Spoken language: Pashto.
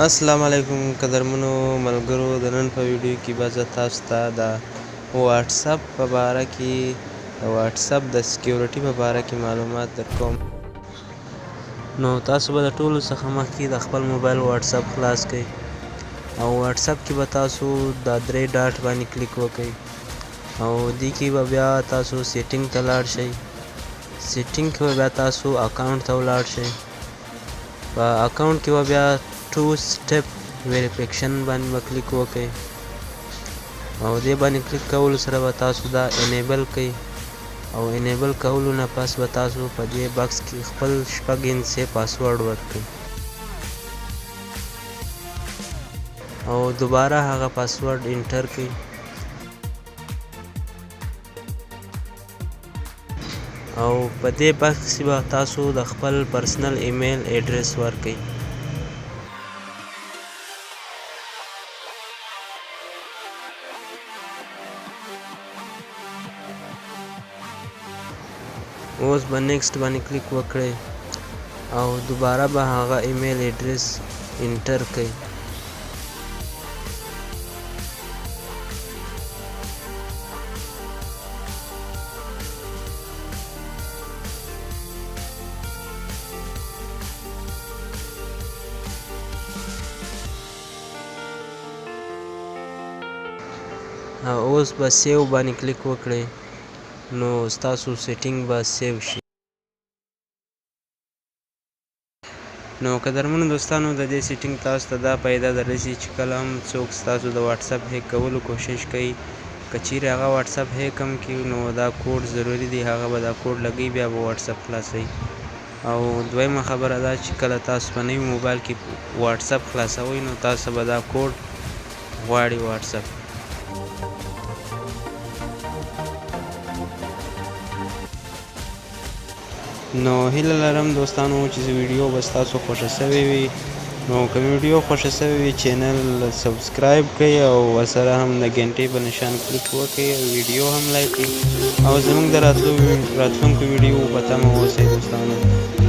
السلام علیکم قدرمنو ملګرو، د نن په ویډیو کې به زه تاسو ته د واتساپ په باره کې د واتساپ د سکیورټي په باره کې معلومات درکوم. نو تاسو به د ټولو څخه مخکې د خپل موبایل واتساپ خلاص کړئ او واتساپ کې به تاسو د 3 ډاټ باندې کلیک وکړئ او دې کې به بیا تاسو سیټینګ ته لاړ شئ. سیټینګ کې به بیا تاسو اکاونټ ته ولاړ شئ. په اکاونټ کې به بیا 2 سټپ ویریفیکیشن باندې به کلیک وکړئ او دې باندې کلیک کولو سره به تاسو دا انیبل کړئ او انیبل کولو نه پس به تاسو په دې باکس کې خپل 6 انچه پاسورډ ورکړئ او دوباره هغه پاسورډ انټر کړئ او په دې باکس کې به تاسو د خپل پرسنل ایمیل ایډریس ورکړئ. اوس به نیکسټ باندې کلیک وکړئ او دوباره به هغه ایمیل ایډریس انټر کړئ. اوس به سیو باندې کلیک وکړئ نو ستاسو سیټینګ به سیو شي. نو قدرمنو دوستانو، د دې سیټینګ تاسو ته دا پیدا دررسي چې کله هم څوک ستاسو د واتساپ هیک کولو کوشش کوي، که چیرې هغه واتساپ هیک هم کړي نو دا کوډ ضروري دی هغه به دا کوډ لګوي بیا به واتساپ خلاصوي. او دویمه خبره دا چې کله تاسو په نوي موبایل کې واتساپ خلاصوئ نو تاسو به دا کوډ غواړي واتساپ. نو هیله لرم دوستانو چې ویډیو به ستاسو خوښه شوې وي. نو که ویډیو خوښه شوې وي چینل سبسکرایب کړئ او ورسره هم د ګنټې په نشان کلیک وکړئ او ویډیو هم لایک کړئ او زموږ د راتلونکو ویډیو په تمه اوسئ دوستانو.